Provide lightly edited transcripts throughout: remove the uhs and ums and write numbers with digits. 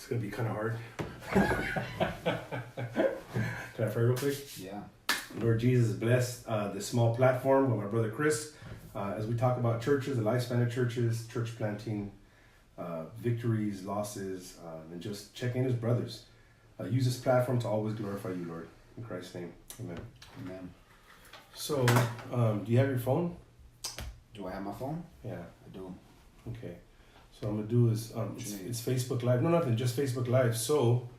It's going to be kind of hard. Can I pray real quick? Yeah. Lord Jesus, bless this small platform with my brother Kris as we talk about churches, the lifespan of churches, church planting, victories, losses, and just check in as brothers. Use this platform to always glorify you, Lord. In Christ's name, amen. Amen. So, do you have your phone? Do I have my phone? Yeah. I do. Okay. So what I'm going to do is, it's Facebook Live. No, nothing, just Facebook Live. So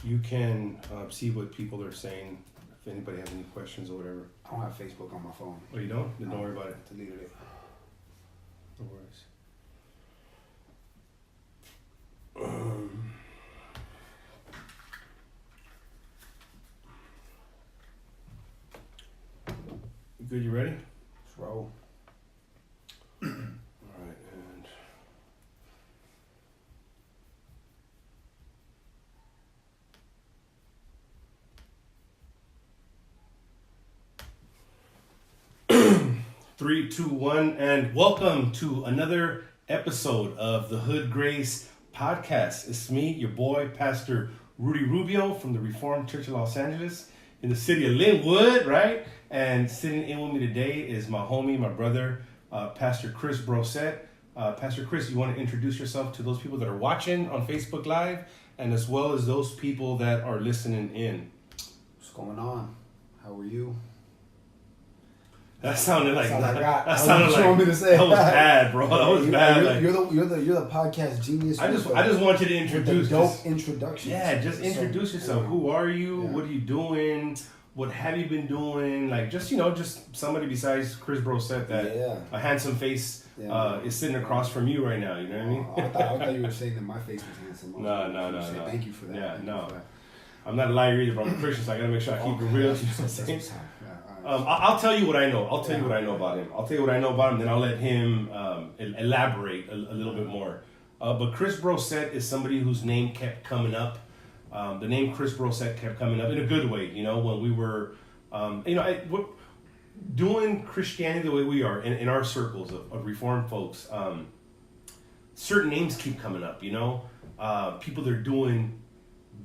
you can see what people are saying, if anybody has any questions or whatever. I don't have Facebook on my phone. Oh, you don't? Then No. don't worry about it. Deleted it. No worries. You good? You ready? Let's roll. All right, and three, two, one, and welcome to another episode of the Hood Grace Podcast. It's me, your boy, Pastor Rudy Rubio from the Reformed Church of Los Angeles in the city of Linwood, right? And sitting in with me today is my homie, my brother, Pastor Kris Brossett. Pastor Kris, you want to introduce yourself to those people that are watching on Facebook Live and as well as those people that are listening in. What's going on? How are you? That sounded like that sounded what like you want me to say? That was bad, bro. That was bad. You're the podcast genius. I just want you to introduce. Dope introduction. Yeah, just introduce yourself. Who are you? Yeah. What are you doing? What have you been doing? Like just somebody besides Kris Brossett that a handsome face is sitting across from you right now. You know what I mean? I thought you were saying that my face was handsome. No. Thank you for that. Yeah, no. I'm not a liar either, but I'm a Christian, so I gotta make sure I keep it real. I'll tell you what I know. I'll tell you what I know about him. Then I'll let him elaborate a little bit more. But Kris Brossett is somebody whose name kept coming up. The name Kris Brossett kept coming up in a good way. When we were, doing Christianity the way we are in our circles of Reformed folks, certain names keep coming up. People that are doing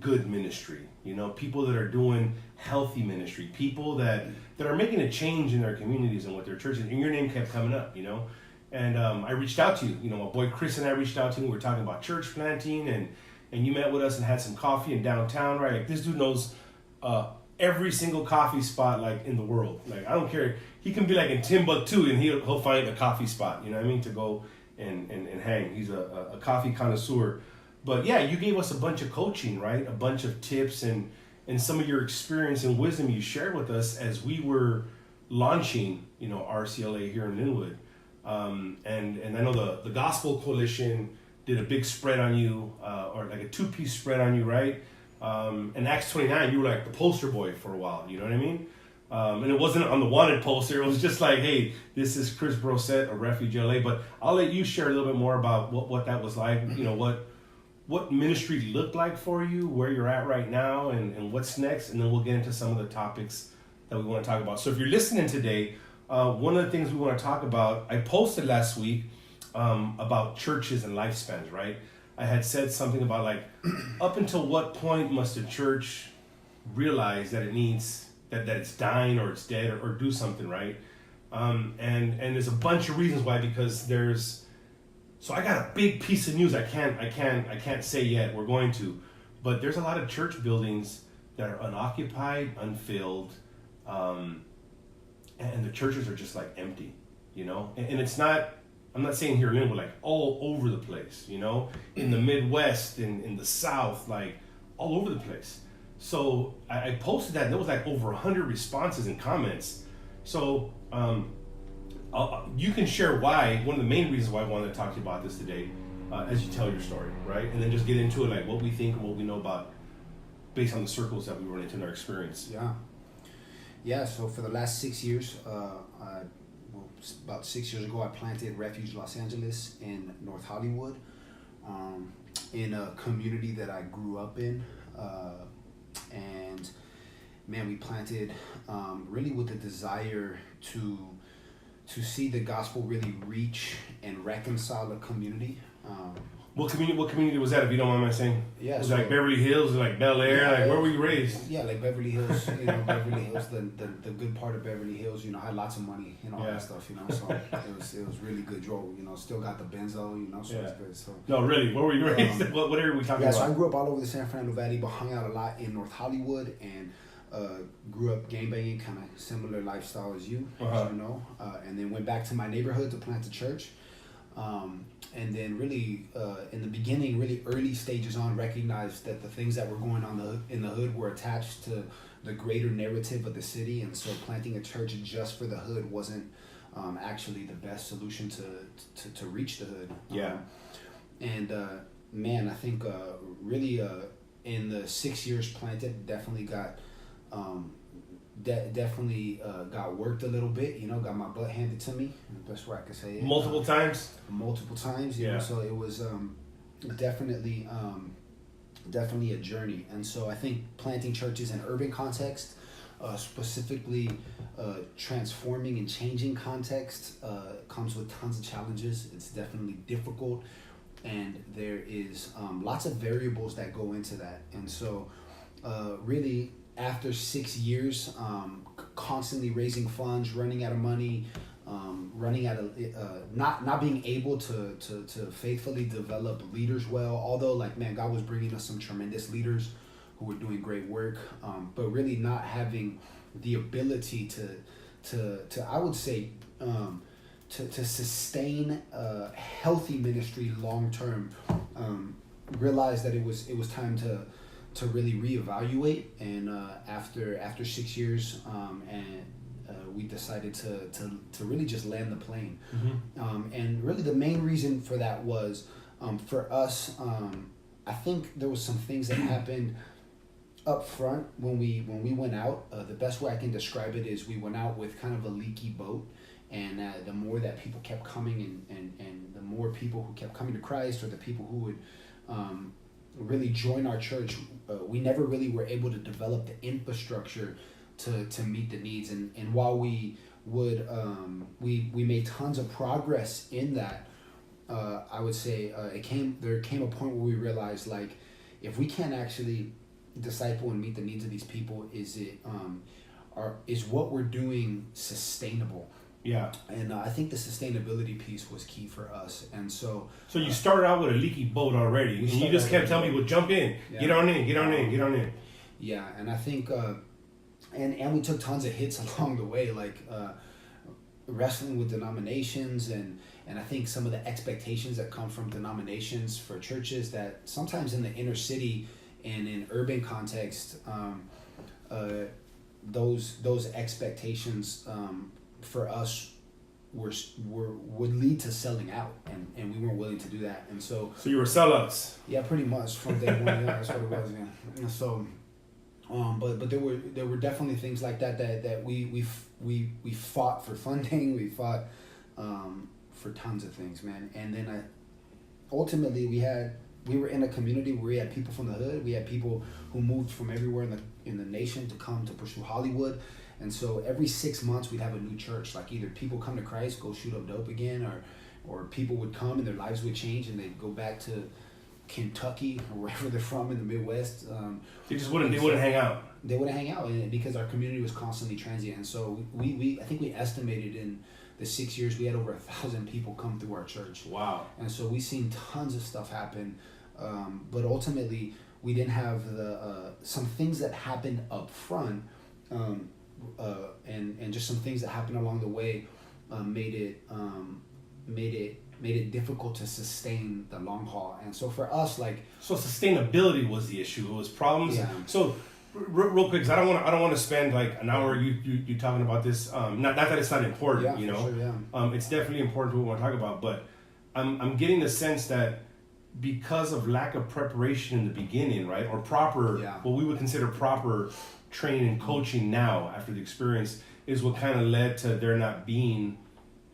good ministry. People that are doing healthy ministry. People that are making a change in their communities and with their churches. And your name kept coming up. And I reached out to you. My boy Kris and I reached out to you. We were talking about church planting and you met with us and had some coffee in downtown, right? Like this dude knows every single coffee spot like in the world. Like I don't care. He can be like in Timbuktu and he'll find a coffee spot, to go and hang. He's a coffee connoisseur. But yeah, you gave us a bunch of coaching, right? A bunch of tips and some of your experience and wisdom you shared with us as we were launching, RCLA here in Linwood. And I know the Gospel Coalition did a big spread on you, or like a 2-piece spread on you, right? In Acts 29, you were like the poster boy for a while, you know what I mean? And it wasn't on the wanted poster. It was just like, hey, this is Kris Brossett of Refuge LA. But I'll let you share a little bit more about what that was like, what ministry looked like for you, where you're at right now, and what's next. And then we'll get into some of the topics that we want to talk about. So if you're listening today, one of the things we want to talk about, I posted last week about churches and lifespans, right? I had said something about like, up until what point must a church realize that it needs, that it's dying or it's dead or do something, right? And there's a bunch of reasons why, because so I got a big piece of news I can't say yet. We're going to, but there's a lot of church buildings that are unoccupied, unfilled, and the churches are just like empty, and it's not. I'm not saying here in Linwood, like all over the place, in the Midwest, in the South, like all over the place. So I posted that, and there was like over 100 responses and comments. So you can share why, one of the main reasons why I wanted to talk to you about this today, as you tell your story, right? And then just get into it, like what we think and what we know about based on the circles that we run into in our experience. Yeah, so for the last 6 years, about 6 years ago, I planted Refuge Los Angeles in North Hollywood, in a community that I grew up in. And man, we planted really with the desire to see the gospel really reach and reconcile the community. What community was that, if you don't mind my saying? Yeah, was so, it like Beverly Hills, or like Bel Air? Like, where were you raised? Yeah, like Beverly Hills. Beverly Hills, the good part of Beverly Hills. I had lots of money and all that stuff. So it was really good. Still got the benzo. So it's good. So no, really, where were you raised? What area are we talking about? So I grew up all over the San Fernando Valley, but hung out a lot in North Hollywood, and grew up gangbanging, kind of similar lifestyle as you, as you know. And then went back to my neighborhood to plant a church. And then really, in the beginning, really early stages on, recognized that the things that were going on in the hood were attached to the greater narrative of the city. And so planting a church just for the hood wasn't actually the best solution to reach the hood. Yeah. Man, I think really in the 6 years planted, definitely got got worked a little bit, got my butt handed to me, the best way I could say it. Multiple times, so it was definitely a journey. And so I think planting churches in urban context, specifically transforming and changing context, comes with tons of challenges. It's definitely difficult, and there is lots of variables that go into that. And so really, after 6 years, constantly raising funds, running out of money, running out of not being able to faithfully develop leaders well. Although, God was bringing us some tremendous leaders who were doing great work, but really not having the ability to I would say to sustain a healthy ministry long term. Realized that it was time to really reevaluate, and after 6 years, we decided to really just land the plane. Mm-hmm. And really the main reason for that was for us. I think there was some things that happened up front when we went out. The best way I can describe it is we went out with kind of a leaky boat. And the more that people kept coming, and the more people who kept coming to Christ, or the people who would really join our church, we never really were able to develop the infrastructure to meet the needs. And while we would we made tons of progress in that, I would say there came a point where we realized, if we can't actually disciple and meet the needs of these people, is what we're doing sustainable? Yeah. And I think the sustainability piece was key for us. And so you started out with a leaky boat already, and you just kept telling people, jump in, get on in. Yeah, and I think, and we took tons of hits along the way, wrestling with denominations, and I think some of the expectations that come from denominations for churches, that sometimes in the inner city and in urban context, those expectations for us would lead to selling out, and we weren't willing to do that. And so you were sellouts. Yeah, pretty much from day one. Yeah, that's what it was. Yeah. And so, but there were definitely things like that we fought for funding. We fought for tons of things, man. And then ultimately we were in a community where we had people from the hood. We had people who moved from everywhere in the nation to come to pursue Hollywood. And so every 6 months we'd have a new church. Either people come to Christ, go shoot up dope again, or people would come and their lives would change and they'd go back to Kentucky or wherever they're from in the Midwest. They wouldn't hang out. They wouldn't hang out, because our community was constantly transient. And so I think we estimated in the 6 years we had over 1,000 people come through our church. Wow. And so we've seen tons of stuff happen, but ultimately we didn't have some things that happened up front. And just some things that happened along the way made it difficult to sustain the long haul. And so for us, so sustainability was the issue. It was problems. Yeah. So real quick, because I don't want to spend an hour you talking about this. Not that it's not important, yeah, Sure, yeah. It's definitely important to what we want to talk about. But I'm getting the sense that because of lack of preparation in the beginning, right, or proper, what we would consider proper training and coaching now after the experience, is what kind of led to there not being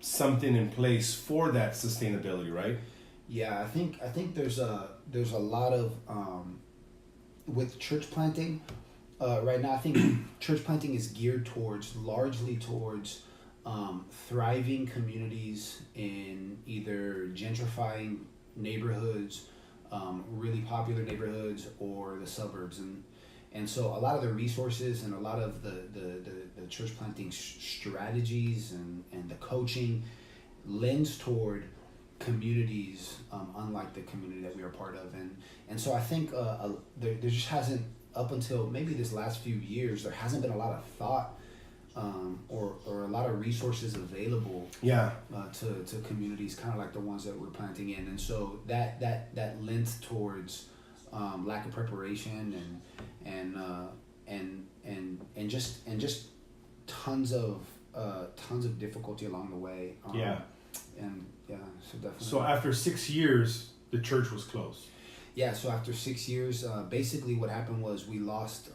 something in place for that sustainability, right? Yeah, I think there's a lot of with church planting right now. I think church planting is geared largely towards thriving communities in either gentrifying neighborhoods really popular neighborhoods or the suburbs, and so a lot of the resources and a lot of the church planting strategies and the coaching lends toward communities unlike the community that we are part of, and so I think there just hasn't, up until maybe this last few years, there hasn't been a lot of thought or a lot of resources available to communities kind of like the ones that we're planting in, and so that lends towards lack of preparation and just tons of difficulty along the way. So definitely. So after 6 years, the church was closed. Yeah, so after 6 years, basically what happened was we lost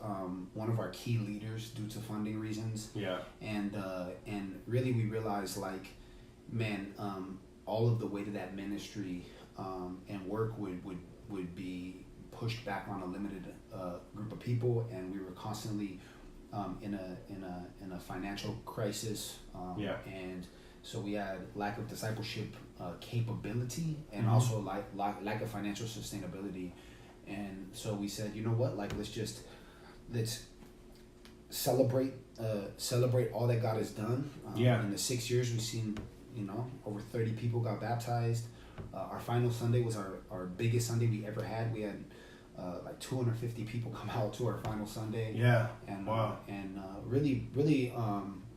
one of our key leaders due to funding reasons. Yeah. And really we realized, like, man, all of the weight of that ministry and work would be pushed back on a limited group of people, and we were constantly in a financial crisis. And so we had lack of discipleship capability and also lack of financial sustainability. And so we said, you know what, like, let's celebrate all that God has done. In the 6 years, we've seen, over 30 people got baptized. Our final Sunday was our biggest Sunday we ever had. We had like 250 people come out to our final Sunday. Yeah. And wow. Really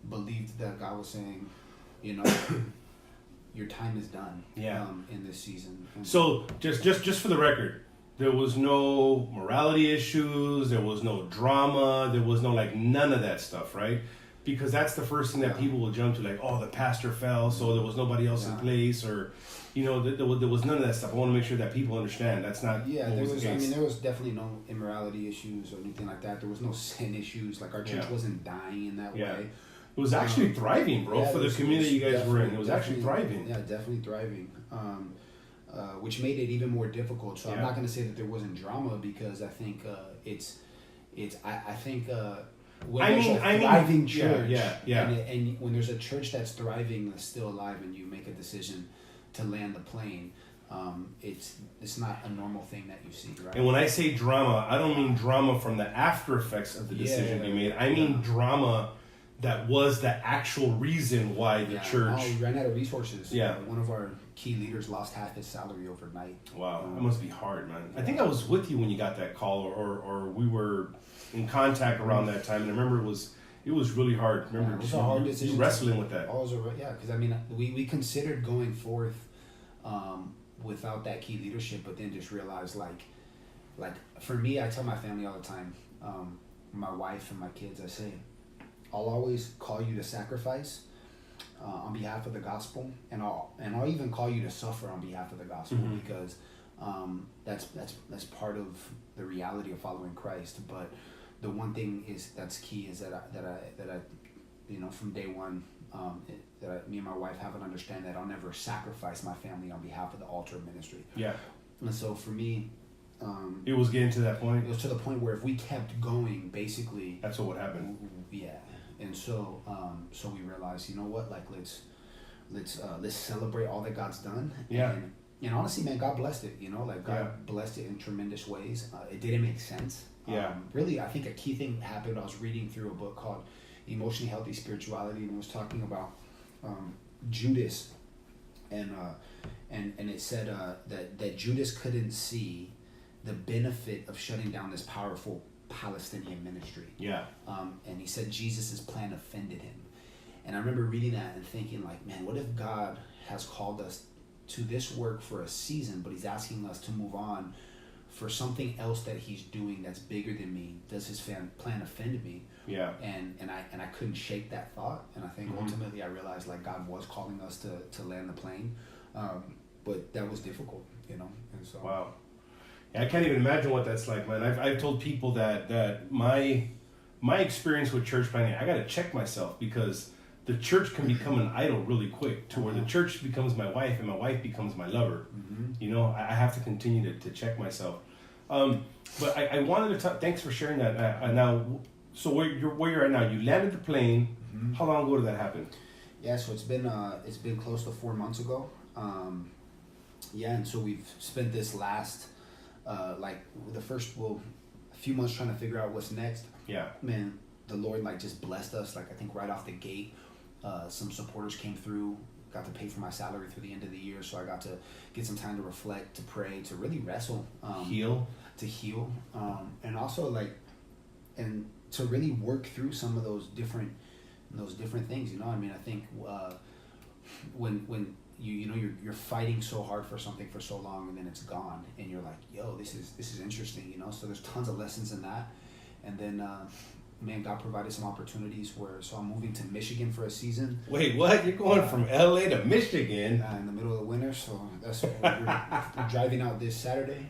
believed that God was saying, your time is done. In this season. So just for the record, there was no morality issues, there was no drama, there was no none of that stuff, right? Because that's the first thing that people will jump to, like, oh, the pastor fell, so there was nobody else in place, or there was none of that stuff. I want to make sure that people understand that's not. Yeah, there was. I mean, there was definitely no immorality issues or anything like that. There was no sin issues. Like, our church wasn't dying in that way. It was actually thriving, bro, for the community you guys were in. It was actually thriving. Yeah, definitely thriving. Which made it even more difficult. So I'm not going to say that there wasn't drama, because I think when there's a thriving church, and when there's a church that's thriving, that's still alive, and you make a decision to land the plane, it's not a normal thing that you see, right? And when I say drama, I don't mean drama from the after effects of the decision you made. I mean drama that was the actual reason why the church... Oh, we ran out of resources. Yeah. One of our key leaders lost half his salary overnight. Wow, that must be hard, man. I think I was with you when you got that call, or we were in contact around that time, and I remember it was really hard. Remember, it was a hard decision. You wrestling with that. Because I mean, we considered going forth without that key leadership, but then just realized, like for me, I tell my family all the time, my wife and my kids, I say, I'll always call you to sacrifice on behalf of the gospel, and I'll even call you to suffer on behalf of the gospel, because that's part of the reality of following Christ. But the one thing that's key is that I from day one, me and my wife have an understanding that I'll never sacrifice my family on behalf of the altar of ministry. Yeah. And so for me, it was getting to that point. It was to the point where if we kept going, basically, that's what would happen. Yeah. And so we realized, you know what, like, let's celebrate all that God's done. Yeah. And honestly, man, God blessed it. God blessed it in tremendous ways. It didn't make sense. Yeah. Really, I think a key thing happened. I was reading through a book called Emotionally Healthy Spirituality, and it was talking about Judas, and it said that Judas couldn't see the benefit of shutting down this powerful Palestinian ministry. Yeah. And he said Jesus' plan offended him. And I remember reading that and thinking, like, man, what if God has called us to this work for a season, but he's asking us to move on for something else that he's doing that's bigger than me? Does his plan offend me? Yeah. And I couldn't shake that thought. And I think ultimately I realized, like, God was calling us to land the plane. But that was difficult, And so. Wow. I can't even imagine what that's like, man. I've told people that my experience with church planting, I got to check myself, because the church can become an idol really quick, to where the church becomes my wife and my wife becomes my lover. I have to continue to check myself. But I wanted to thanks for sharing that. Now, so where you're at now, you landed the plane. How long ago did that happen? Yeah, so it's been close to 4 months ago. And so we've spent this last like the first a few months trying to figure out what's next. Yeah. Man, the Lord like just blessed us. Like I think right off the gate, some supporters came through. Got to pay for my salary through the end of the year, so I got to get some time to reflect, to pray, to really wrestle, heal, and also like, and to really work through some of those different things. You know, I mean, I think when you're fighting so hard for something for so long, and then it's gone, and you're like, yo, this is interesting. You know, so there's tons of lessons in that, and then. Man, God provided some opportunities so I'm moving to Michigan for a season. Wait, what? You're going from LA to Michigan? In the middle of the winter, so that's we're driving out this Saturday.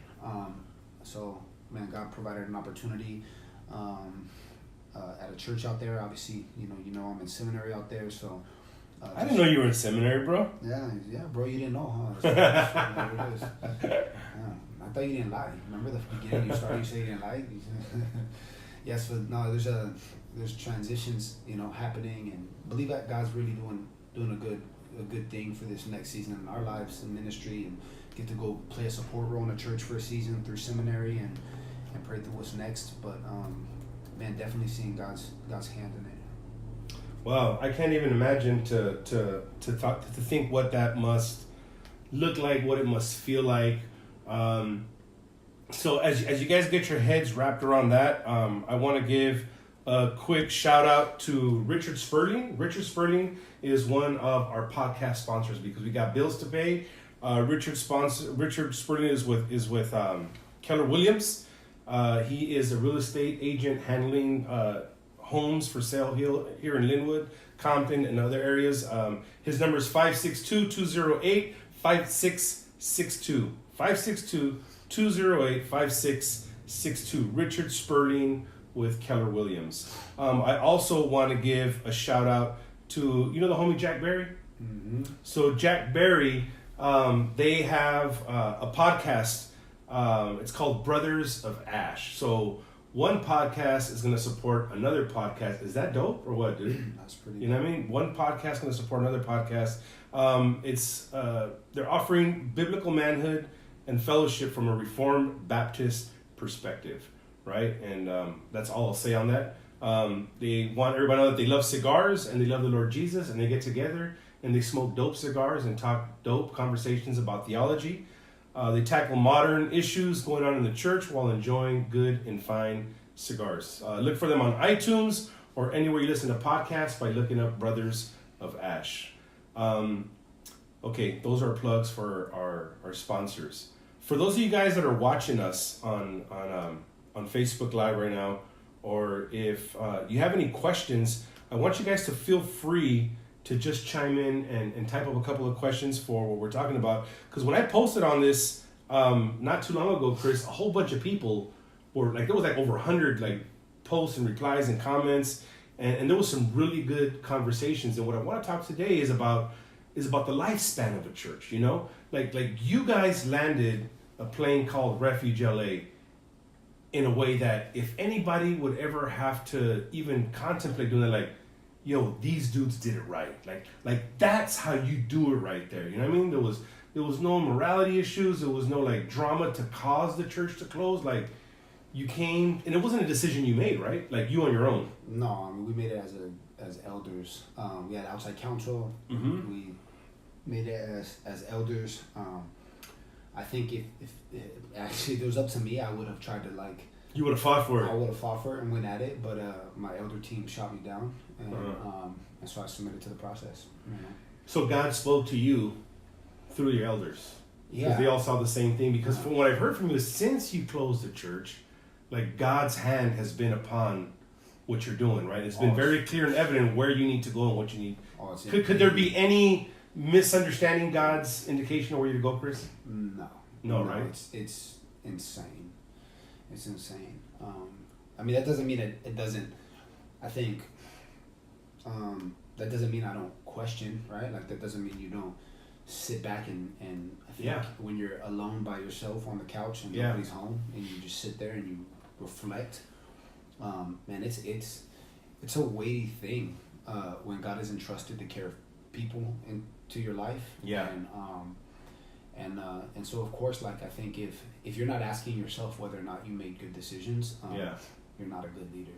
So, man, God provided an opportunity at a church out there. Obviously, you know, I'm in seminary out there, so. I didn't know you were in seminary, bro. Yeah, bro, you didn't know, huh? That's what it is. I thought you didn't lie. Remember the beginning? You say you didn't lie. Yes, but no, there's transitions, you know, happening, and believe that God's really doing a good thing for this next season in our lives in ministry, and get to go play a support role in a church for a season through seminary and pray through what's next. But man, definitely seeing God's hand in it. Wow, I can't even imagine to think what that must look like, what it must feel like. So as you guys get your heads wrapped around that, I want to give a quick shout out to Richard Sperling. Richard Sperling is one of our podcast sponsors because we got bills to pay. Richard Sperling is with Keller Williams. He is a real estate agent handling homes for sale here in Linwood, Compton, and other areas. His number is 562-208-5662. 562-208-5662. Richard Sperling with Keller Williams. I also want to give a shout out to, you know, the homie Jack Berry? Mm-hmm. So Jack Berry, they have a podcast. It's called Brothers of Ash. So one podcast is going to support another podcast. Is that dope or what, dude? That's pretty. You know what I mean? One podcast is going to support another podcast. They're offering biblical manhood and fellowship from a Reformed Baptist perspective, right? And that's all I'll say on that. They want everybody to know that they love cigars and they love the Lord Jesus, and they get together and they smoke dope cigars and talk dope conversations about theology. They tackle modern issues going on in the church while enjoying good and fine cigars. Look for them on iTunes or anywhere you listen to podcasts by looking up Brothers of Ash. Okay, those are plugs for our sponsors. For those of you guys that are watching us on Facebook Live right now, or if you have any questions, I want you guys to feel free to just chime in and type up a couple of questions for what we're talking about. Because when I posted on this not too long ago, Kris, a whole bunch of people were like, there was like over 100 like posts and replies and comments, and there was some really good conversations. And what I want to talk today is about the lifespan of a church. You know, like you guys landed a plane called Refuge LA in a way that if anybody would ever have to even contemplate doing it, like, yo, these dudes did it right. Like that's how you do it right there. You know what I mean? There was no morality issues. There was no like drama to cause the church to close. Like you came, and it wasn't a decision you made, right? Like you on your own. No, I mean, we made it as elders. We had outside counsel. Mm-hmm. We made it as elders. I think if actually it was up to me, I would have tried to like. You would have fought for it. I would have fought for it and went at it, but my elder team shot me down, and so I submitted to the process. You know? So God spoke to you through your elders. Yeah. Because they all saw the same thing. Because from what I've heard from you, since you closed the church, like God's hand has been upon what you're doing, right? It's been very clear and evident where you need to go and what you need. Could there be any misunderstanding God's indication of where you to go, Kris? No, right? It's insane. It's insane. I mean, that doesn't mean it doesn't. I think that doesn't mean I don't question, right? Like that doesn't mean you don't sit back and I think when you're alone by yourself on the couch and nobody's home and you just sit there and you reflect. Man, it's a weighty thing when God is entrusted to care of people into your life. Yeah. And so of course, like I think if you're not asking yourself whether or not you made good decisions, you're not a good leader.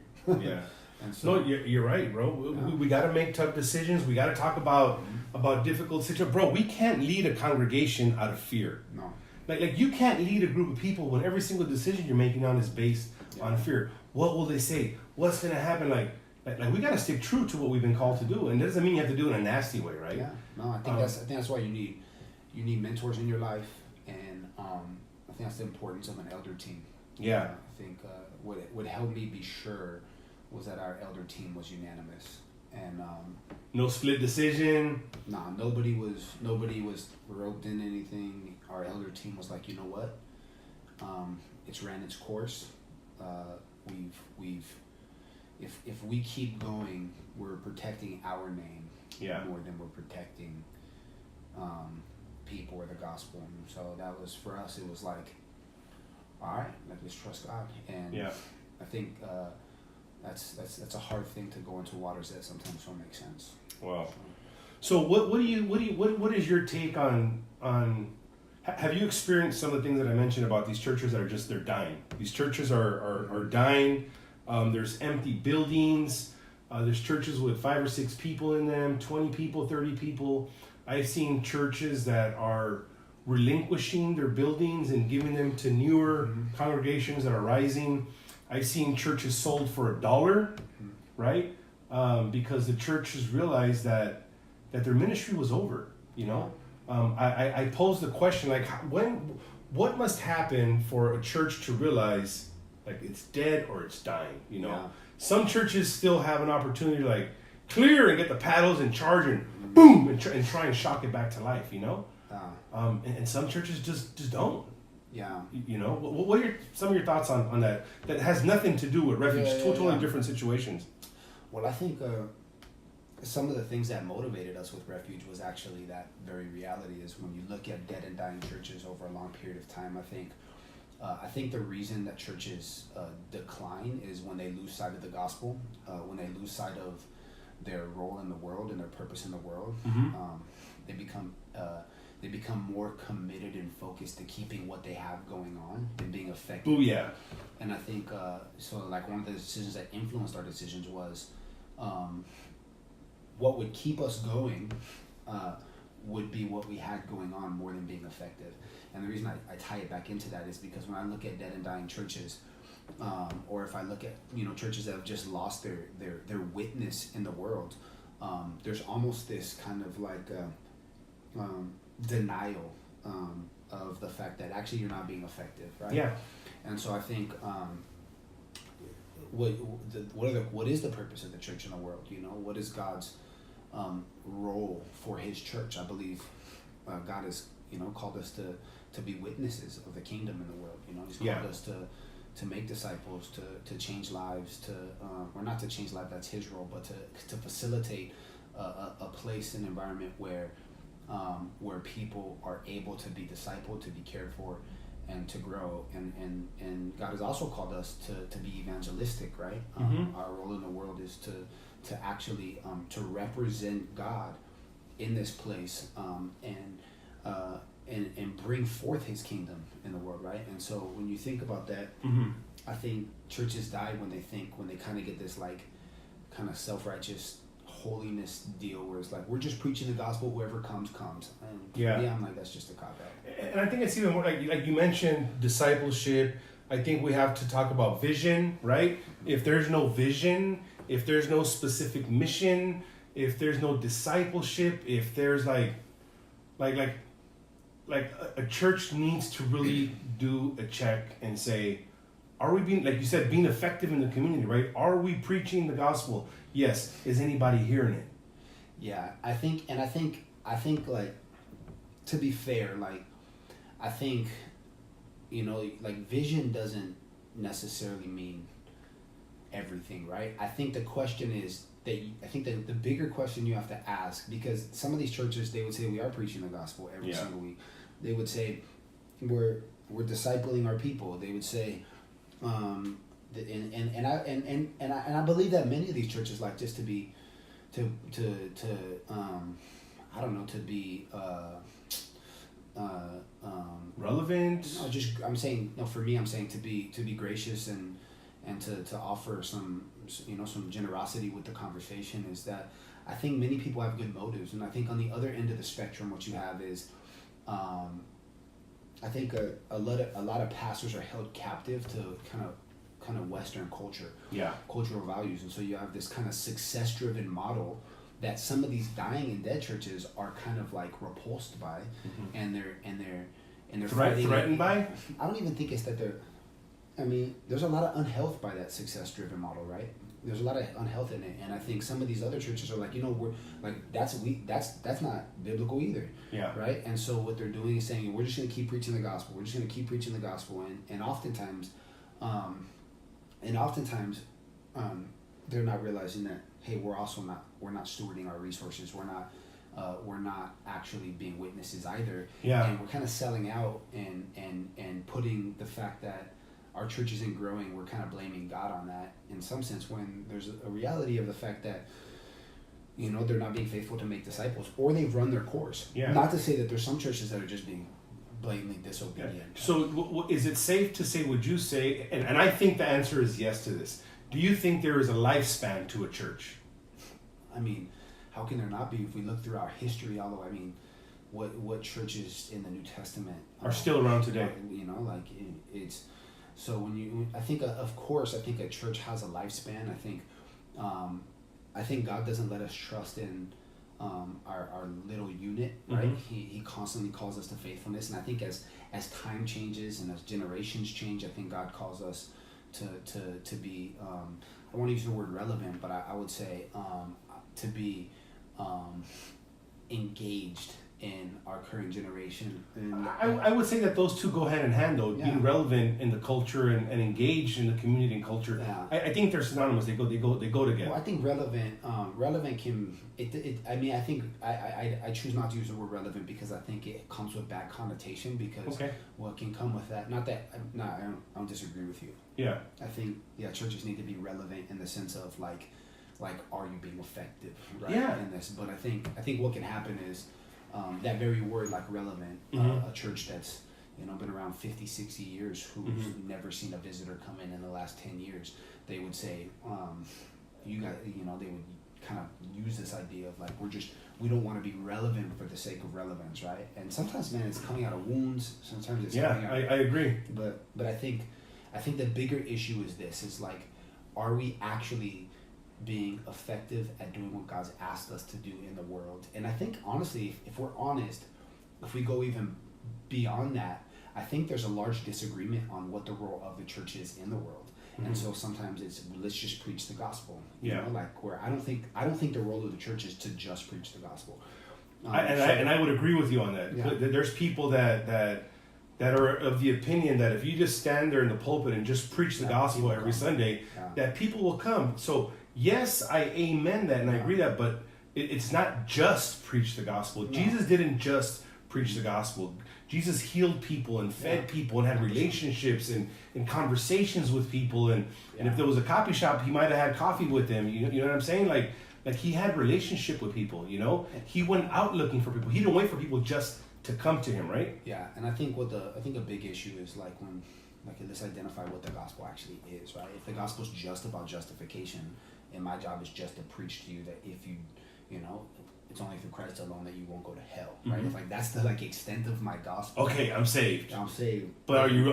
Yeah. And so, no, you're right, bro. We got to make tough decisions. We got to talk about difficult situations, bro. We can't lead a congregation out of fear. No. Like you can't lead a group of people when every single decision you're making on is based on fear. What will they say? What's gonna happen? Like we gotta stick true to what we've been called to do, and that doesn't mean you have to do it in a nasty way, right? Yeah. No, I think that's why you need mentors in your life, and I think that's the importance of an elder team. Yeah. I think what helped me be sure was that our elder team was unanimous, and no split decision. Nah, nobody was roped in anything. Our elder team was like, you know what? It's ran its course. If we keep going, we're protecting our name more than we're protecting people or the gospel. And so that was, for us, it was like, all right, let's trust God. And I think that's a hard thing to go into waters that sometimes don't make sense. Wow. So what is your take on have you experienced some of the things that I mentioned about these churches that are they're dying? These churches are dying. There's empty buildings. There's churches with 5 or 6 people in them, 20 people, 30 people. I've seen churches that are relinquishing their buildings and giving them to newer congregations that are rising. I've seen churches sold for $1, right? Because the churches realized that their ministry was over, you know? I posed the question, like, what must happen for a church to realize, like, it's dead or it's dying, you know? Yeah. Some churches still have an opportunity to, like, clear and get the paddles and charge and boom, and try and shock it back to life, you know? And some churches just don't. Yeah. You know, what are some of your thoughts on that? That has nothing to do with refuge, totally different situations. Well, I think some of the things that motivated us with Refuge was actually that very reality. Is when you look at dead and dying churches over a long period of time, I think the reason that churches decline is when they lose sight of the gospel, when they lose sight of their role in the world and their purpose in the world. They become more committed and focused to keeping what they have going on and being effective. Oh yeah. And I think so. Like one of the decisions that influenced our decisions was what would keep us going would be what we had going on more than being effective. And the reason I tie it back into that is because when I look at dead and dying churches, or if I look at churches that have just lost their witness in the world, there's almost this kind of like denial of the fact that actually you're not being effective, right? Yeah. And so I think what is the purpose of the church in the world? What is God's role for His church? I believe God has called us to be witnesses of the kingdom in the world. He's called us to make disciples, to change lives, or not to change lives, that's His role, but to facilitate a place, an environment where people are able to be discipled, to be cared for, and to grow. And God has also called us to be evangelistic, right? Our role in the world is to actually to represent God in this place, and bring forth His kingdom in the world, right? And so when you think about that, I think churches die when they kind of get this like kind of self-righteous holiness deal where it's like we're just preaching the gospel, whoever comes. And I'm like, that's just a cop out. And I think it's even more like you mentioned discipleship. I think we have to talk about vision, right? If there's no vision, if there's no specific mission, if there's no discipleship, if there's like a church needs to really do a check and say, are we being, like you said, being effective in the community, right? Are we preaching the gospel? Yes. Is anybody hearing it? Yeah, I think like, to be fair, like, I think, like vision doesn't necessarily mean everything, right? I think the question is that the bigger question you have to ask, because some of these churches, they would say we are preaching the gospel every single week. They would say we're discipling our people. They would say, and I believe that many of these churches like just to be relevant. No, just I'm saying. No, for me, I'm saying to be gracious and to offer some some generosity with the conversation is that I think many people have good motives, and I think on the other end of the spectrum, what you have is, I think a lot of pastors are held captive to kind of Western culture, cultural values, and so you have this kind of success driven model that some of these dying and dead churches are kind of like repulsed by, and they're threatened by. I don't even think it's that they're. I mean, there's a lot of unhealth by that success driven model, right? There's a lot of unhealth in it, and I think some of these other churches are like, we're like that's not biblical either, right? And so what they're doing is saying we're just going to keep preaching the gospel. We're just going to keep preaching the gospel, and oftentimes, they're not realizing that hey, we're not stewarding our resources. We're not actually being witnesses either, and we're kind of selling out and putting the fact that our church isn't growing, we're kind of blaming God on that in some sense, when there's a reality of the fact that they're not being faithful to make disciples, or they've run their course. Not to say that there's some churches that are just being blatantly disobedient. So is it safe to say, would you say, and I think the answer is yes to this, do you think there is a lifespan to a church? I mean, how can there not be? If we look through our history, although, I mean, what churches in the New Testament are still around today? It's... So I think a church has a lifespan. I think God doesn't let us trust in our little unit, right? He constantly calls us to faithfulness, and I think as time changes and as generations change, I think God calls us to be. I want to use the word relevant, but I would say to be engaged in our current generation. And I would say that those two go hand in hand, though. Being relevant in the culture and engaged in the community and culture. I think they're synonymous. They go together. Well, I think relevant can. I choose not to use the word relevant because I think it comes with bad connotation. Because what can come with that? Not that. I don't disagree with you. Yeah. I think churches need to be relevant in the sense of like, are you being effective? Right. Yeah. In this, but I think what can happen is. That very word, like relevant, a church that's been around 50, 60 years, who's never seen a visitor come in the last 10 years, they would say, they would kind of use this idea of like, we don't want to be relevant for the sake of relevance, right? And sometimes, man, it's coming out of wounds. Sometimes it's coming out. I agree. But I think the bigger issue is this: is like, are we actually being effective at doing what God's asked us to do in the world? And I think, honestly, if we're honest, if we go even beyond that, I think there's a large disagreement on what the role of the church is in the world. And so sometimes it's, let's just preach the gospel. You know, like, where I don't think the role of the church is to just preach the gospel. I would agree with you on that. Yeah. There's people that are of the opinion that if you just stand there in the pulpit and just preach the gospel every Sunday, that people will come. So yes, I amen that, and I agree that, but it's not just preach the gospel. Jesus didn't just preach the gospel. Jesus healed people and fed people and had relationships and conversations with people. And if there was a coffee shop, he might have had coffee with them. You know what I'm saying? Like he had relationship with people, He went out looking for people. He didn't wait for people just to come to him, right? Yeah, and I think a big issue is like when, let's identify what the gospel actually is, right? If the gospel is just about justification, and my job is just to preach to you that if you, it's only through Christ alone that you won't go to hell, right? If that's the extent of my gospel. Okay, I'm saved. I'm saved. But are you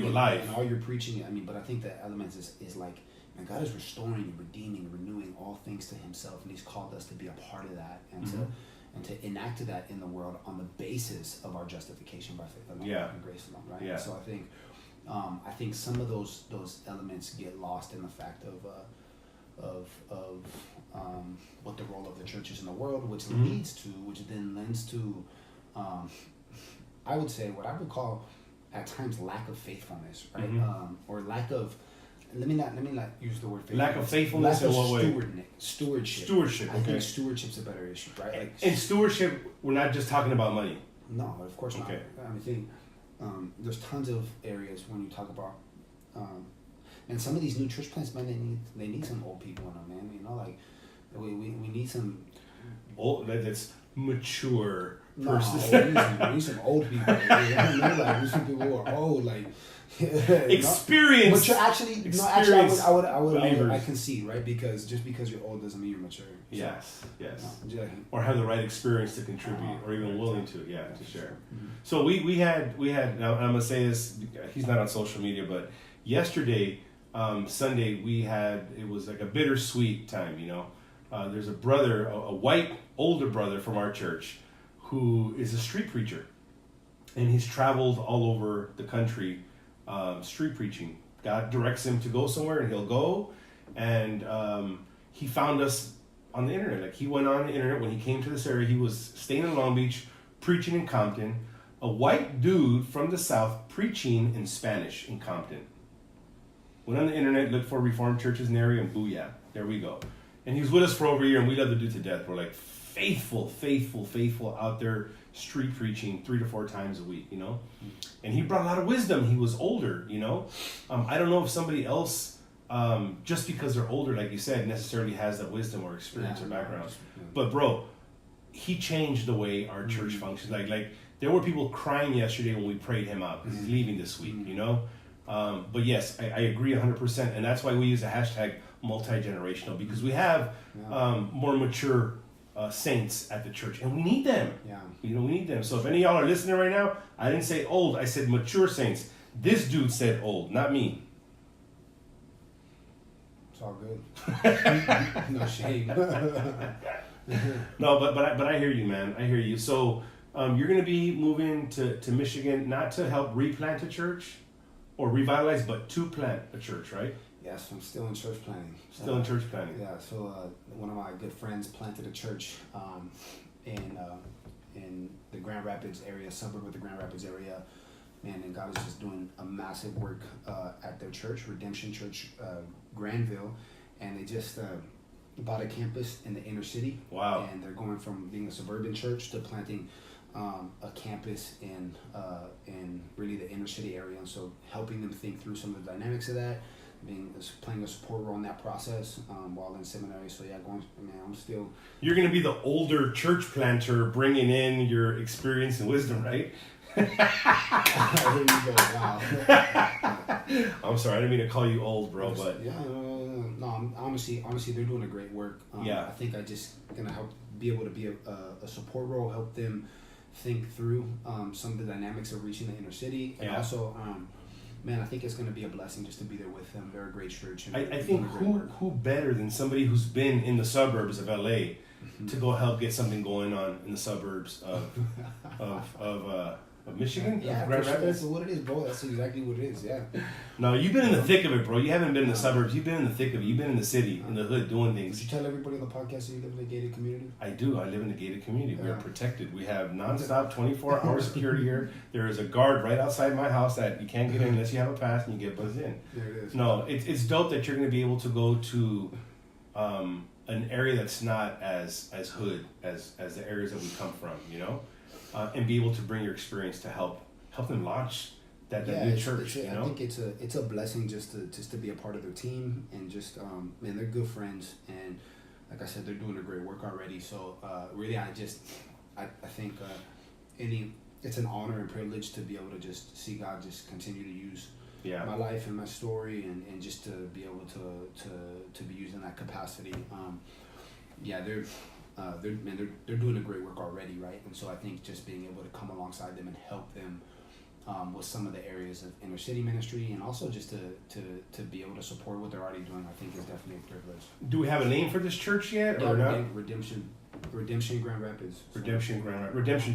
alive? And all you're preaching, but I think the elements is like, man, God is restoring, redeeming, renewing all things to Himself, and He's called us to be a part of that, and to enact that in the world on the basis of our justification by faith alone and grace alone, right? Yeah. So I think some of those elements get lost in the fact of what the role of the church is in the world, which then lends to, I would say, what I would call at times lack of faithfulness, right? Or lack of, let me not use the word faithfulness. Lack of faithfulness in what way? Stewardship. Okay. I think stewardship's a better issue, right? Like, in stewardship, we're not just talking about money. No, of course not. Okay. I think there's tons of areas when you talk about, and some of these new church plants, man, they need some old people in them, man. We need some old that's mature. No, we need some old people. Like, we some people who are old, like experience. But I concede, right? Because just because you're old doesn't mean you're mature. So, yes. No, or have the right experience to contribute, or even willing to, to share. Mm-hmm. So we had. Now I'm gonna say this. He's not on social media, but yesterday, Sunday, it was like a bittersweet time. There's a brother, a white older brother from our church, who is a street preacher, and he's traveled all over the country. Street preaching. God directs him to go somewhere, and he'll go. And he found us on the internet. Like, he went on the internet when he came to this area. He was staying in Long Beach, preaching in Compton. A white dude from the South preaching in Spanish in Compton. Went on the internet, looked for Reformed churches in the area, and booyah, there we go. And he was with us for over a year, and we love the dude to death. We're like faithful out there street preaching 3 to 4 times a week, And he brought a lot of wisdom. He was older, I don't know if somebody else, just because they're older, like you said, necessarily has that wisdom or experience or background. But bro, he changed the way our church functions. Like there were people crying yesterday when we prayed him out because he's leaving this week, But yes, I agree 100%, and that's why we use the hashtag multi-generational, because we have more mature saints at the church, and we need them. We need them. So if any of y'all are listening right now, I didn't say old, I said mature saints. This dude said old, not me. It's all good. No shame. No, but I hear you, man. I hear you. So you're going to be moving to Michigan, not to help replant a church or revitalize, but to plant a church, right? Yes, I'm still in church planning. Still in church planning. Yeah, so one of my good friends planted a church in the Grand Rapids area, suburb of the Grand Rapids area. Man, and God is just doing a massive work at their church, Redemption Church, Granville, and they just bought a campus in the inner city. Wow! And they're going from being a suburban church to planting a campus in really the inner city area, and so helping them think through some of the dynamics of that. Playing a support role in that process while in seminary. So I'm still. You're going to be the older church planter, bringing in your experience and wisdom, right? Here you go. Wow. I'm sorry, I didn't mean to call you old, bro, but no. Honestly, they're doing a great work. I think I just gonna be able to be a support role, help them think through some of the dynamics of reaching the inner city, and also. Man, I think it's going to be a blessing just to be there with them. They're a great church. And I think who better than somebody who's been in the suburbs of LA to go help get something going on in the suburbs of Michigan? Yeah, of Grand Rapids? That's what it is, bro. That's exactly what it is, yeah. No, you've been in the thick of it, bro. You haven't been in the suburbs. You've been in the thick of it. You've been in the city, in the hood, doing things. Did you tell everybody on the podcast that you live in a gated community? I do. I live in a gated community. We are protected. We have nonstop 24-hour security here. There is a guard right outside my house that you can't get in unless you have a pass and you get buzzed in. There it is. No, it's dope that you're going to be able to go to an area that's not as hood as the areas that we come from, and be able to bring your experience to help them launch that new church. I think it's a blessing just to be a part of their team, and just man, they're good friends, and like I said, they're doing a great work already. So really, I think it's an honor and privilege to be able to just see God just continue to use my life and my story, and just to be able to be used in that capacity. They're doing a great work already, right? And so I think just being able to come alongside them and help them with some of the areas of inner city ministry, and also just to be able to support what they're already doing, I think is definitely a privilege. Do we have a name for this church yet, or not? Redemption Grand Rapids. Redemption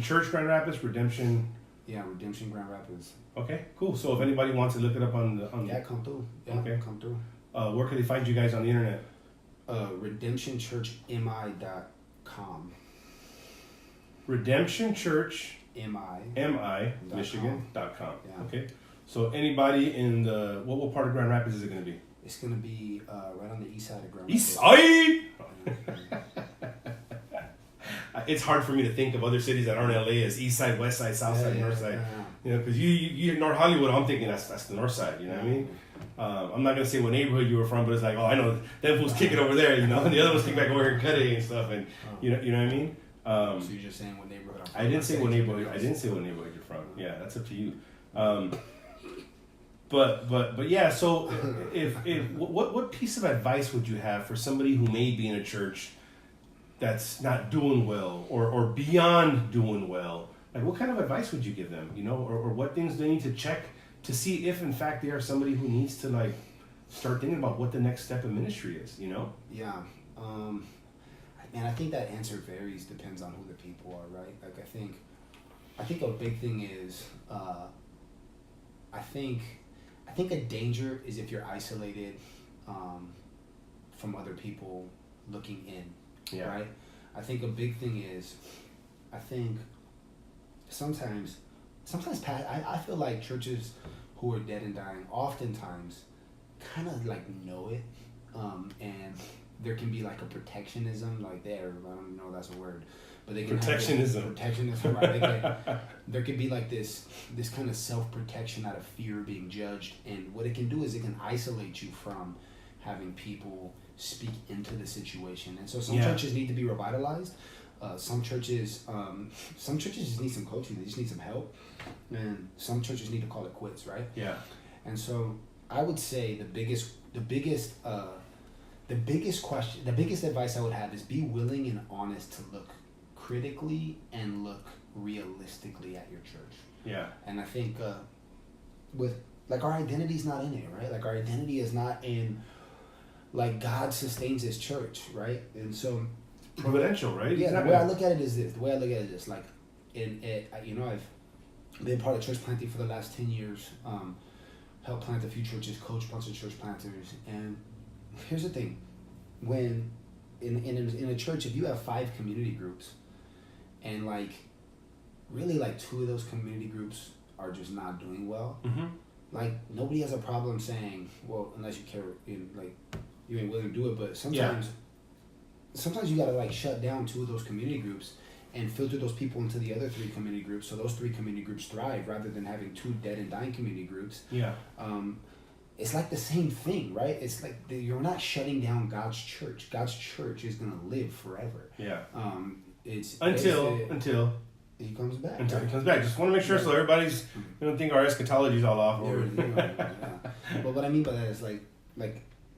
Church Grand Rapids. Redemption Grand Rapids. Okay, cool. So if anybody wants to look it up on come through. Come through. Where can they find you guys on the internet? RedemptionChurchMI.com. Redemption Church Michigan.com. Yeah. Okay. So anybody in the what part of Grand Rapids is it going to be? It's going to be right on the east side of Grand Rapids. East side. It's hard for me to think of other cities that aren't LA as east side, west side, south side, north side. Because you North Hollywood, I'm thinking that's the north side. You know what I mean? I'm not gonna say what neighborhood you were from, but it's like, oh, I know that fool's kicking over there, and the other one's kicking back over here and cutting and stuff, and you know what I mean. So you're just saying what neighborhood I'm from? I didn't say what neighborhood. I didn't say what neighborhood you're from. Yeah, that's up to you. But yeah. So if what piece of advice would you have for somebody who may be in a church that's not doing well or beyond doing well? Like, what kind of advice would you give them? You know, or what things do they need to check to see if in fact they are somebody who needs to like start thinking about what the next step of ministry is? You know? Yeah. And I think that answer varies, depends on who the people are, right? Like, I think a big thing is, I think a danger is if you're isolated from other people looking in, right? I think a big thing is, I think sometimes, I feel like churches who are dead and dying oftentimes kind of like know it, and there can be like a protectionism, like I don't know if that's a word, but they can protectionism, right? There can be like this kind of self-protection out of fear of being judged, and what it can do is it can isolate you from having people speak into the situation. And so some churches need to be revitalized. Some churches just need some coaching. They just need some help, and some churches need to call it quits, right? Yeah. And so I would say the biggest advice I would have is be willing and honest to look critically and look realistically at your church. Yeah. And I think with like our identity's not in it, right? Like our identity is not in like God sustains His church, right? And so providential, right? Yeah. The way I look at it is this. Like I've been part of church planting for the last 10 years. Helped plant a few churches, coach a bunch of church planters, and here's the thing: when in a church, if you have 5 community groups, and like really like 2 of those community groups are just not doing well, like nobody has a problem saying, well, unless you care, like you ain't willing to do it. But sometimes you gotta like shut down 2 of those community groups and filter those people into the other 3 community groups, so those 3 community groups thrive rather than having 2 dead and dying community groups. Yeah. It's like the same thing, right? It's like you're not shutting down God's church. God's church is gonna live forever. Yeah. Until He comes back. Until He comes back. Just want to make sure so everybody's don't think our eschatology is all off. But what I mean by that is like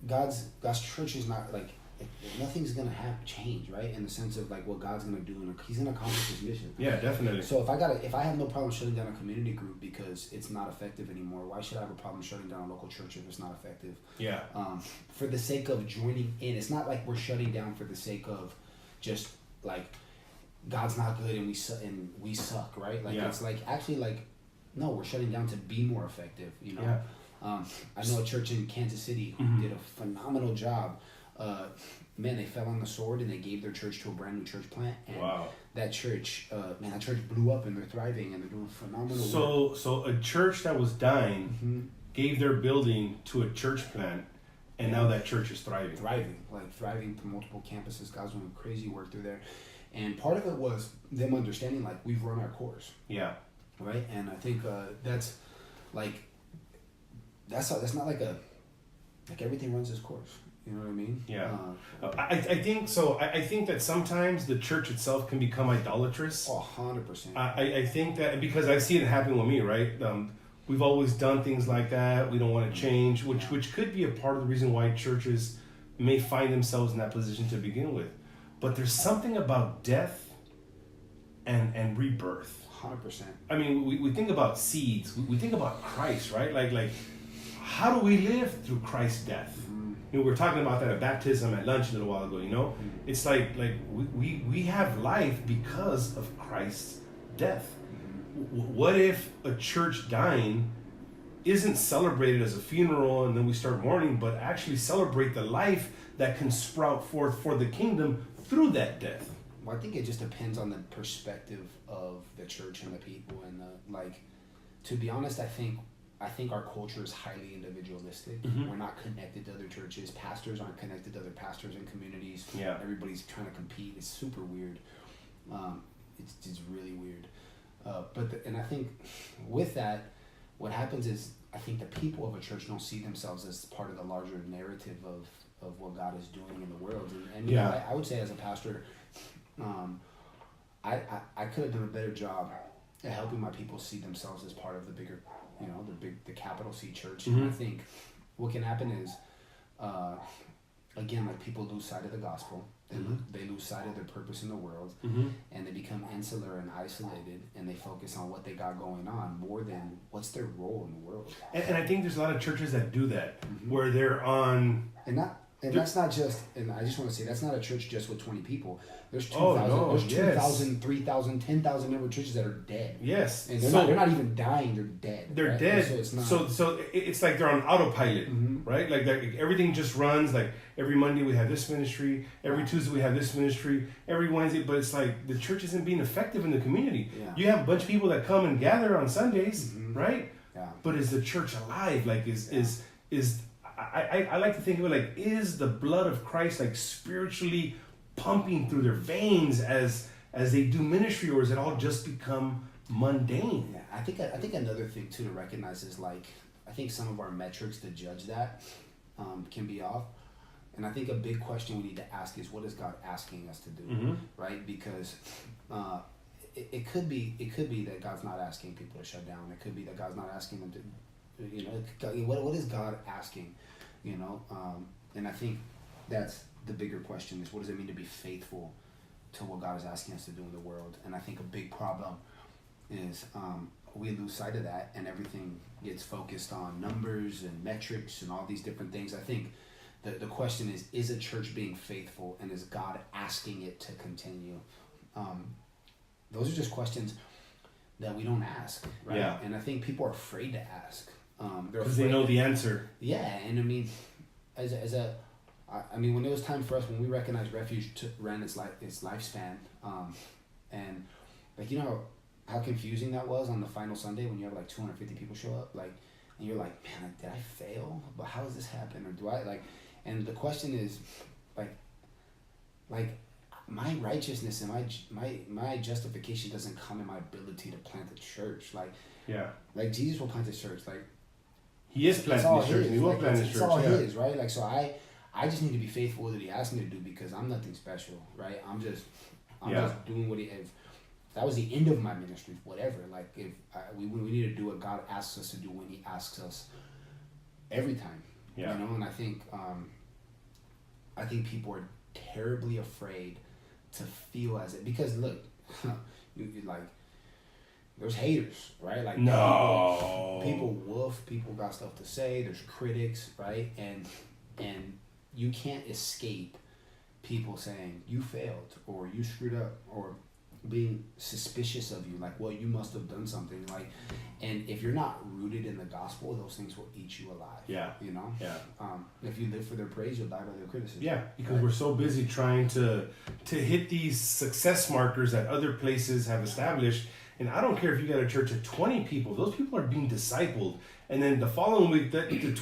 God's church is not like. Nothing's gonna change, right? In the sense of like what God's gonna do, and He's gonna accomplish His mission. Yeah, definitely. So if I have no problem shutting down a community group because it's not effective anymore, why should I have a problem shutting down a local church if it's not effective? Yeah. For the sake of joining in, it's not like we're shutting down for the sake of just like God's not good and we suck, right? Like it's like actually like no, we're shutting down to be more effective. You know. Yeah. I know a church in Kansas City who did a phenomenal job. They fell on the sword and they gave their church to a brand new church plant, and that church blew up and they're thriving and they're doing phenomenal work. So a church that was dying gave their building to a church plant, and now that church is thriving. Thriving to multiple campuses. God's doing crazy work through there, and part of it was them understanding like we've run our course. Yeah. Right, and I think that's not like everything runs its course. You know what I mean? Yeah. I think so. I think that sometimes the church itself can become idolatrous. 100%. I think that because I've seen it happen with me, right? We've always done things like that. We don't want to change, which could be a part of the reason why churches may find themselves in that position to begin with. But there's something about death and rebirth. 100%. I mean, we think about seeds. We think about Christ, right? Like how do we live through Christ's death? We were talking about that at baptism at lunch a little while ago, It's like we have life because of Christ's death. What if a church dying isn't celebrated as a funeral and then we start mourning, but actually celebrate the life that can sprout forth for the kingdom through that death? Well, I think it just depends on the perspective of the church and the people, and to be honest, I think our culture is highly individualistic. We're not connected to other churches. Pastors aren't connected to other pastors and communities. Yeah. Everybody's trying to compete. It's super weird. It's really weird. And I think with that, what happens is I think the people of a church don't see themselves as part of the larger narrative of what God is doing in the world. And I would say as a pastor, I could have done a better job at helping my people see themselves as part of the bigger, the capital C church. Mm-hmm. And I think what can happen is, again, like people lose sight of the gospel. They lose sight of their purpose in the world, and they become insular and isolated, and they focus on what they got going on more than what's their role in the world. And I think there's a lot of churches that do that, where they're on... And that's not just, and I just want to say, that's not a church just with 20 people. There's 2,000, 3,000, 10,000 member churches that are dead. Yes. And they're not even dying, they're dead. They're right? dead. So it's not. So it's like they're on autopilot, right? Like everything just runs. Like every Monday we have this ministry, every Tuesday we have this ministry, every Wednesday, but it's like the church isn't being effective in the community. Yeah. You have a bunch of people that come and gather on Sundays, right? Yeah. But is the church alive? Like is I like to think of it like, is the blood of Christ like spiritually pumping through their veins as they do ministry, or is it all just become mundane? Yeah, I think another thing too to recognize is like, I think some of our metrics to judge that can be off. And I think a big question we need to ask is, what is God asking us to do, right? Because it could be that God's not asking people to shut down. It could be that God's not asking them to, what is God asking, and I think that's the bigger question is, what does it mean to be faithful to what God is asking us to do in the world? And I think a big problem is we lose sight of that, and everything gets focused on numbers and metrics and all these different things. I think the question is a church being faithful, and is God asking it to continue? Those are just questions that we don't ask, right? Yeah. And I think people are afraid to ask. Because they know the answer. Yeah, and I mean, when it was time for us, when we recognized Refuge ran its lifespan, and like, how confusing that was on the final Sunday when you have like 250 people show up, like, and you're like, man, like, did I fail? But how does this happen? Or do I like? And the question is, like my righteousness and my justification doesn't come in my ability to plant a church. Like Jesus will plant a church. Like He is planting this church. And he will plant this church. It's all his, right? Like, so I just need to be faithful with what he asked me to do, because I'm nothing special, right? I'm just doing what if that was the end of my ministry, whatever. Like, if we need to do what God asks us to do when he asks us every time, and I think people are terribly afraid to feel as it, because look, you like, there's haters, right? Like, people woof, people got stuff to say, there's critics, right? And you can't escape people saying you failed, or you screwed up, or being suspicious of you, like, well, you must have done something, like, and if you're not rooted in the gospel, those things will eat you alive. Yeah. If you live for their praise, you'll die by their criticism. Yeah, because we're so busy trying to hit these success markers that other places have established. And I don't care if you got a church of 20 people; those people are being discipled, and then the following week,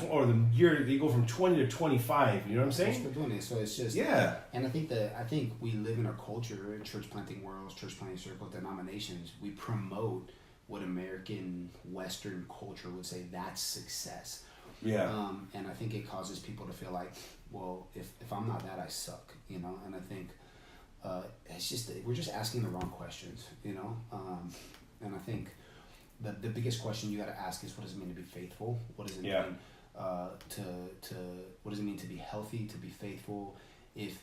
or the year, they go from 20 to 25. You know what I'm saying? They're doing it, so it's just And I think we live in a culture, church planting worlds, church planting circles, denominations. We promote what American Western culture would say that's success. Yeah. And I think it causes people to feel like, well, if I'm not that, I suck. And I think. It's just we're just asking the wrong questions, and I think the biggest question you got to ask is, what does it mean to be faithful? What does it mean to what does it mean to be healthy, to be faithful? If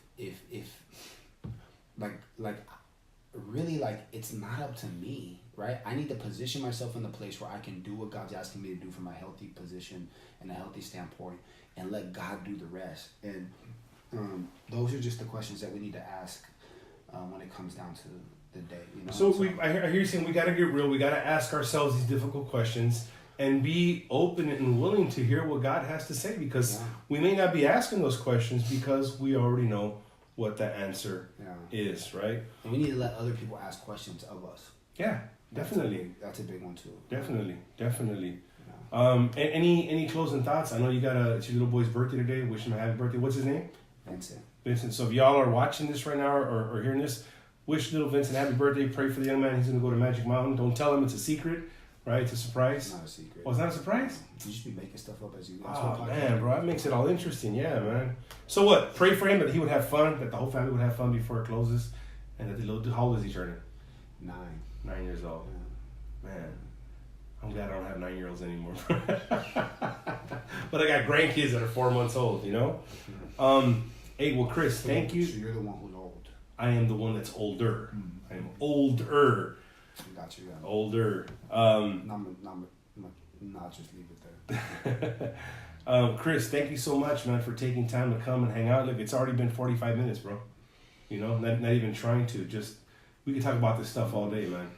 really, like, it's not up to me, right? I need to position myself in the place where I can do what God's asking me to do from a healthy position and a healthy standpoint, and let God do the rest. And those are just the questions that we need to ask when it comes down to the day. So I hear you saying we got to get real. We got to ask ourselves these difficult questions and be open and willing to hear what God has to say, because we may not be asking those questions because we already know what the answer is, right? And we need to let other people ask questions of us. Yeah, definitely. That's a big one too. Definitely. And any closing thoughts? I know you got it's your little boy's birthday today. Wish him a happy birthday. What's his name? Vincent. So if y'all are watching this right now or hearing this, wish little Vincent happy birthday. Pray for the young man. He's going to go to Magic Mountain. Don't tell him it's a secret, right? It's a surprise. It's not a secret. Oh, it's not a surprise? You just be making stuff up as you go. Oh, man, bro. That makes it all interesting. Yeah, man. So what? Pray for him that he would have fun, that the whole family would have fun before it closes, and that the little, how old is he turning? 9 years old. Yeah. Man, I'm glad I don't have 9-year-olds anymore. But I got grandkids that are 4 months old, you know? Hey, well, Kris, thank you. So you're the one who's old. I am the one that's older. I am older. Got you. Yeah. Older. Not just leave it there. Kris, thank you so much, man, for taking time to come and hang out. Look, it's already been 45 minutes, bro. You know, not even trying to. Just, we could talk about this stuff all day, man.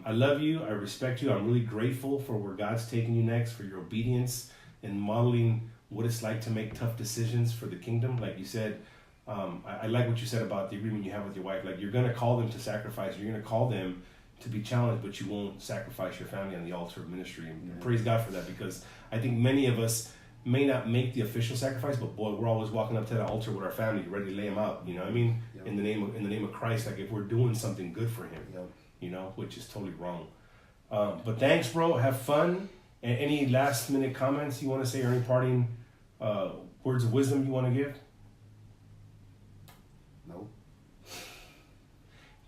I love you. I respect you. I'm really grateful for where God's taking you next, for your obedience and modeling what it's like to make tough decisions for the kingdom. Like you said, I like what you said about the agreement you have with your wife. Like, you're going to call them to sacrifice. You're going to call them to be challenged, but you won't sacrifice your family on the altar of ministry. And praise God for that, because I think many of us may not make the official sacrifice, but boy, we're always walking up to that altar with our family, ready to lay them out. You know what I mean? Yep. In the name of Christ, like if we're doing something good for Him, you know, which is totally wrong. But thanks, bro. Have fun. And any last minute comments you want to say, or any parting words of wisdom you want to give? No.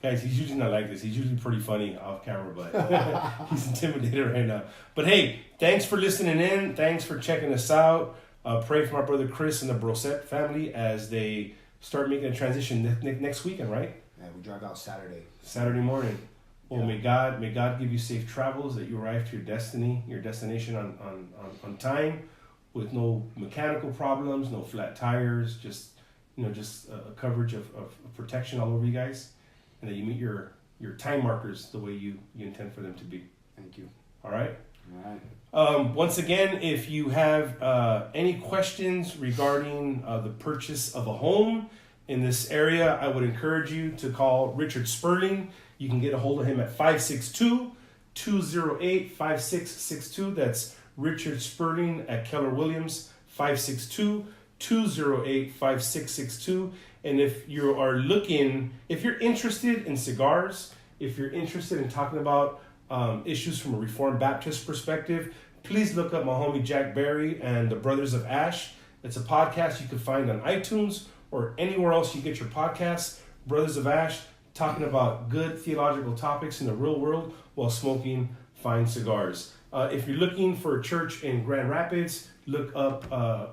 Guys, he's usually not like this. He's usually pretty funny off camera, but he's intimidated right now. But hey, thanks for listening in. Thanks for checking us out. Pray for my brother Kris and the Brossett family as they start making a transition next weekend, right? Yeah, we drive out Saturday morning. Well, may God give you safe travels, that you arrive to your destination on time, with no mechanical problems, no flat tires, just a coverage of protection all over you guys. And that you meet your time markers the way you intend for them to be. Thank you. All right? All right. Once again, if you have any questions regarding the purchase of a home in this area, I would encourage you to call Richard Sperling. You can get a hold of him at 562-208-5662. That's Richard Sperling at Keller Williams, 562-208-5662. And if you're interested in cigars, if you're interested in talking about issues from a Reformed Baptist perspective, please look up my homie Jack Berry and the Brothers of Ash. It's a podcast you can find on iTunes or anywhere else you get your podcasts. Brothers of Ash, talking about good theological topics in the real world while smoking fine cigars. If you're looking for a church in Grand Rapids, look up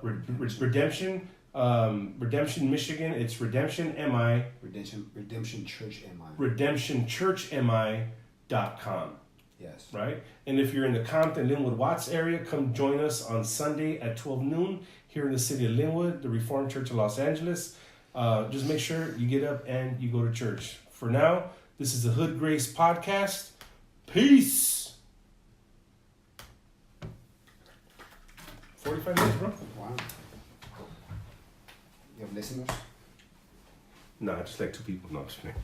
Redemption, Michigan. It's Redemption MI. Redemption Church MI. RedemptionChurchMI.com. Yes. Right? And if you're in the Compton, Linwood, Watts area, come join us on Sunday at 12 noon here in the city of Linwood, the Reformed Church of Los Angeles. Just make sure you get up and you go to church. For now, this is the Hood Grace Podcast. Peace. 45 minutes, bro. Wow. You have listeners? No, just like 2 people. No, I'm just kidding.